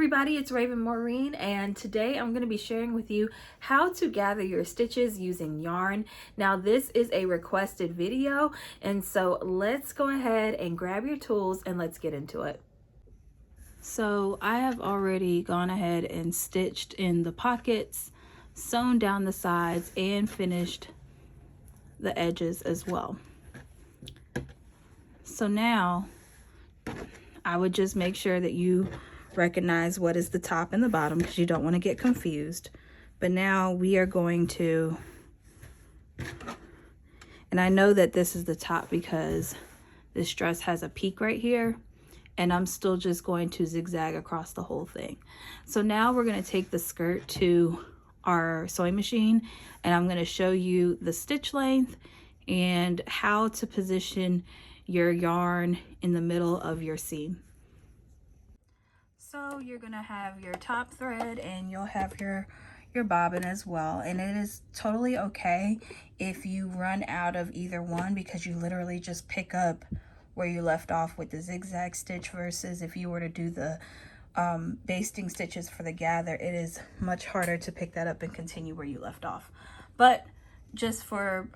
everybody, it's Maureen, and today I'm going to be sharing with you how to gather your stitches using yarn. Now this is a requested video, and so let's go ahead and grab your tools and let's get into it. So I have already gone ahead and stitched in the pockets, sewn down the sides, and finished the edges as well. So now I would just make sure that you recognize what is the top and the bottom, because you don't want to get confused. But now we are going to, and I know that this is the top because this dress has a peak right here, and I'm still just going to zigzag across the whole thing. So now we're going to take the skirt to our sewing machine, and I'm going to show you the stitch length and how to position your yarn in the middle of your seam. So you're gonna have your top thread and you'll have your bobbin as well, and it is totally okay if you run out of either one, because you literally just pick up where you left off with the zigzag stitch, versus if you were to do the basting stitches for the gather, it is much harder to pick that up and continue where you left off. But just for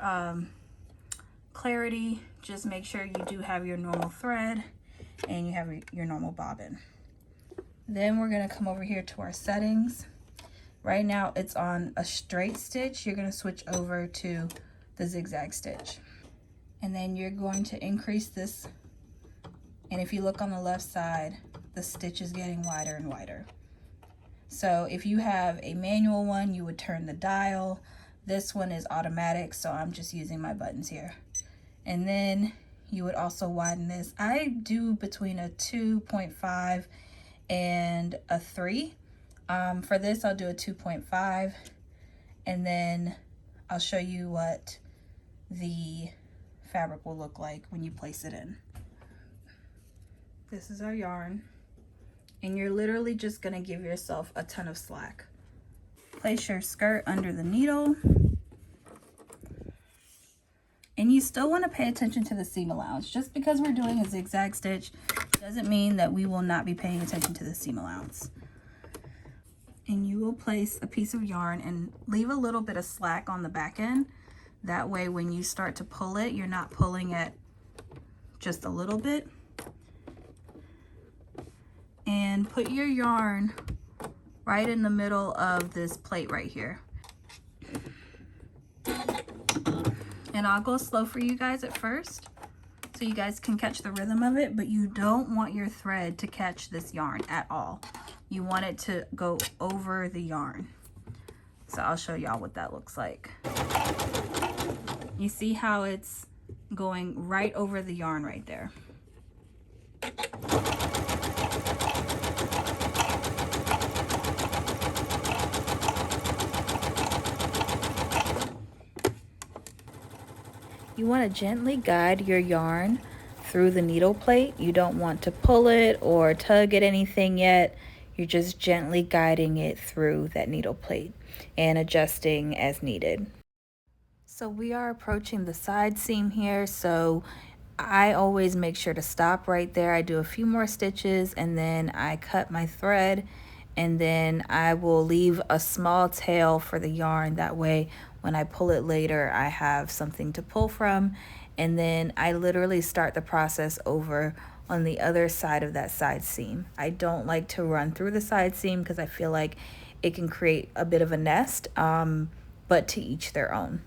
clarity, just make sure you do have your normal thread and you have your normal bobbin. Then we're going to come over here to our settings. Right now it's on a straight stitch. You're going to switch over to the zigzag stitch, and then you're going to increase this, and if you look on the left side, the stitch is getting wider and wider. So if you have a manual one, you would turn the dial. This one is automatic, so I'm just using my buttons here. And then you would also widen this. I do between a 2.5 and a 3. For this, I'll do a 2.5, and then I'll show you what the fabric will look like when you place it in. This is our yarn, and you're literally just going to give yourself a ton of slack. Place your skirt under the needle. And you still want to pay attention to the seam allowance. Just because we're doing a zigzag stitch doesn't mean that we will not be paying attention to the seam allowance. And you will place a piece of yarn and leave a little bit of slack on the back end. That way when you start to pull it, you're not pulling it just a little bit. And put your yarn right in the middle of this plate right here. And I'll go slow for you guys at first so you guys can catch the rhythm of it, but you don't want your thread to catch this yarn at all. You want it to go over the yarn. So I'll show y'all what that looks like. You see how it's going right over the yarn right there. You want to gently guide your yarn through the needle plate. You don't want to pull it or tug at anything yet. You're just gently guiding it through that needle plate and adjusting as needed. So we are approaching the side seam here, so I always make sure to stop right there. I do a few more stitches and then I cut my thread, and then I will leave a small tail for the yarn. That way when I pull it later, I have something to pull from. And then I literally start the process over on the other side of that side seam. I don't like to run through the side seam because I feel like it can create a bit of a nest, but to each their own.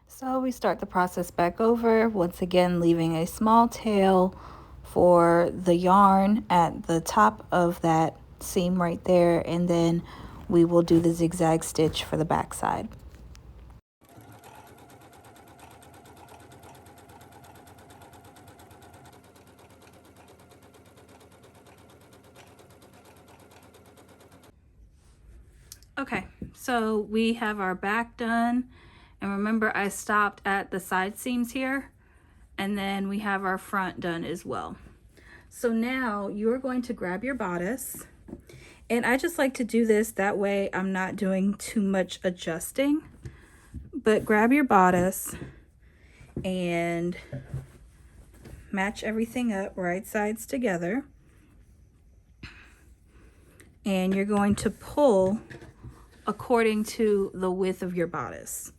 So we start the process back over, once again leaving a small tail for the yarn at the top of that seam right there, and then we will do the zigzag stitch for the back side. Okay, so we have our back done, and remember I stopped at the side seams here, and then we have our front done as well. So now you're going to grab your bodice, and I just like to do this that way I'm not doing too much adjusting. But grab your bodice and match everything up, right sides together. and you're going to pull according to the width of your bodice.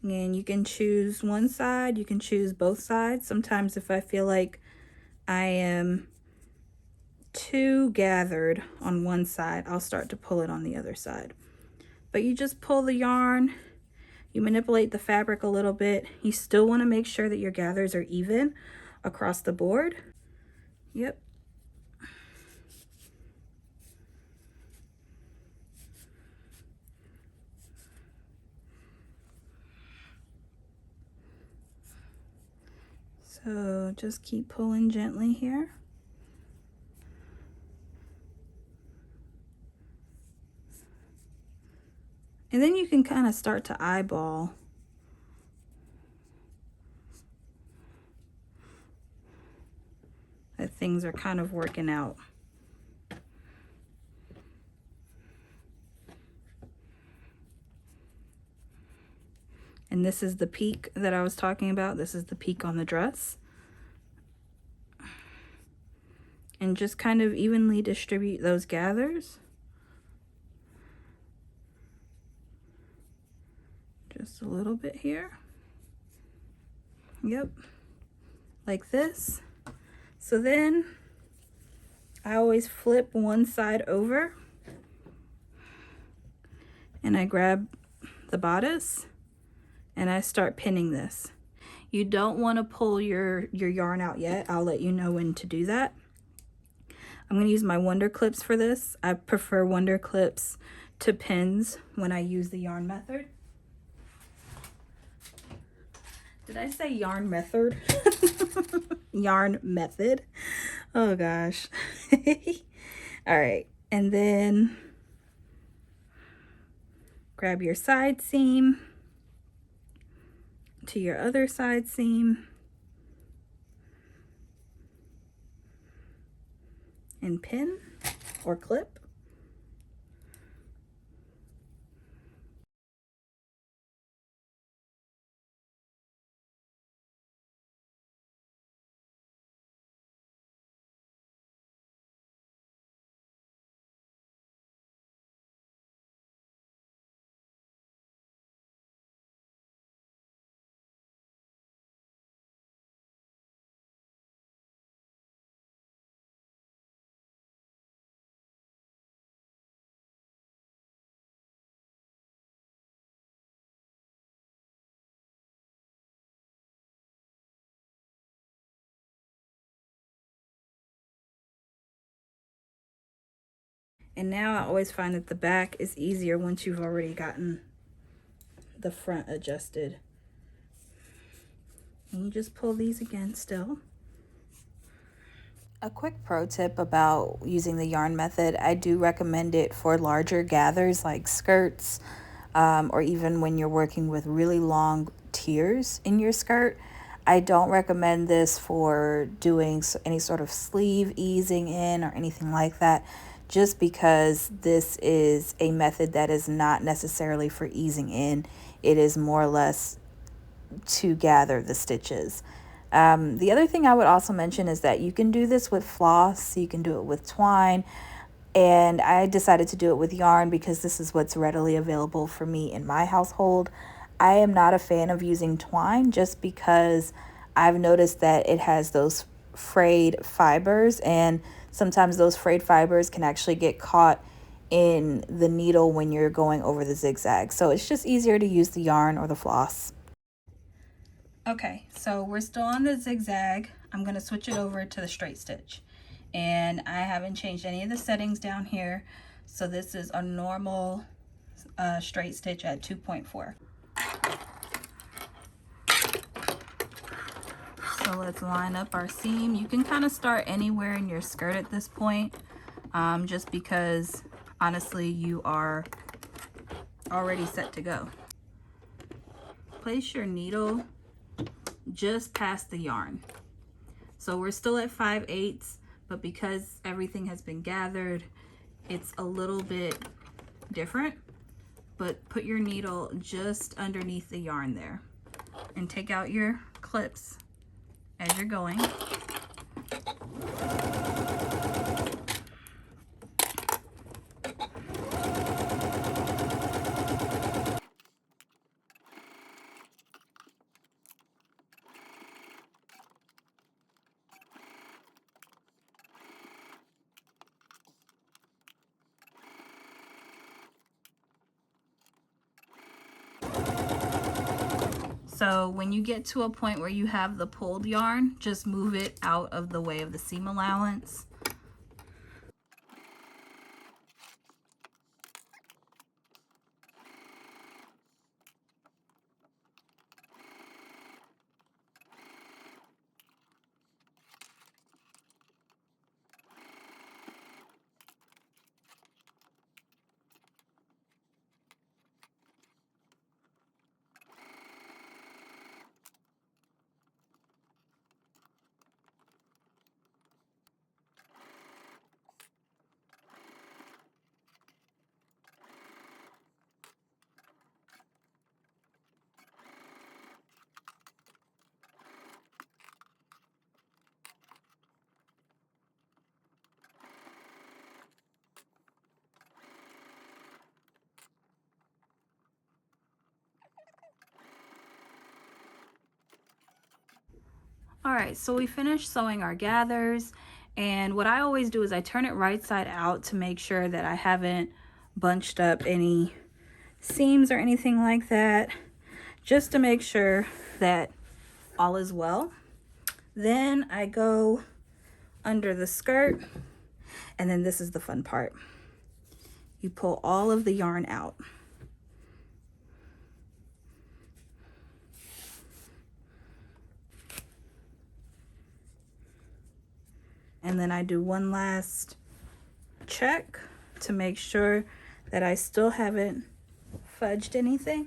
And you can choose one side, you can choose both sides. Sometimes if I feel like I am too gathered on one side, I'll start to pull it on the other side. But you just pull the yarn, you manipulate the fabric a little bit. You still want to make sure that your gathers are even across the board. Yep. So just keep pulling gently here. And then you can kind of start to eyeball. That things are kind of working out. And this is the peak that I was talking about. This is the peak on the dress. And just kind of evenly distribute those gathers. Just a little bit here. Yep. Like this. So then I always flip one side over and I grab the bodice and I start pinning this. You don't want to pull your yarn out yet. I'll let you know when to do that. I'm going to use my Wonder Clips for this. I prefer Wonder Clips to pins when I use the yarn method. Did I say yarn method? Yarn method. Oh gosh. All right. And then grab your side seam to your other side seam and pin or clip. And now I always find that the back is easier once you've already gotten the front adjusted. And you just pull these again still. A quick pro tip about using the yarn method, I do recommend it for larger gathers like skirts, or even when you're working with really long tiers in your skirt. I don't recommend this for doing any sort of sleeve easing in or anything like that, just because this is a method that is not necessarily for easing in. It is more or less to gather the stitches. The other thing I would also mention is that you can do this with floss, you can do it with twine, and I decided to do it with yarn because this is what's readily available for me in my household. I am not a fan of using twine just because I've noticed that it has those frayed fibers, and sometimes those frayed fibers can actually get caught in the needle when you're going over the zigzag. So it's just easier to use the yarn or the floss. Okay, so we're still on the zigzag. I'm going to switch it over to the straight stitch. And I haven't changed any of the settings down here. So this is a normal straight stitch at 2.4. So let's line up our seam. You can kind of start anywhere in your skirt at this point, just because honestly you are already set to go. Place your needle just past the yarn. So we're still at 5/8, but because everything has been gathered, it's a little bit different. But put your needle just underneath the yarn there and take out your clips as you're going. So when you get to a point where you have the pulled yarn, just move it out of the way of the seam allowance. All right, so we finished sewing our gathers, and what I always do is I turn it right side out to make sure that I haven't bunched up any seams or anything like that, just to make sure that all is well. Then I go under the skirt, and then this is the fun part. You pull all of the yarn out. And then I do one last check to make sure that I still haven't fudged anything.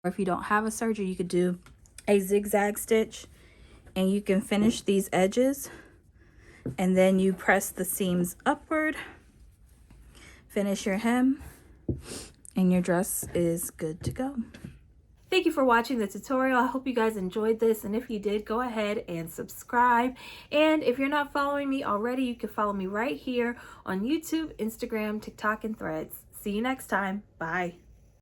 Or if you don't have a serger, you could do a zigzag stitch, and you can finish these edges, and then you press the seams upward, finish your hem, and your dress is good to go. Thank you for watching the tutorial. I hope you guys enjoyed this, and if you did, go ahead and subscribe. And if you're not following me already, you can follow me right here on YouTube, Instagram, TikTok, and Threads. See you next time. Bye.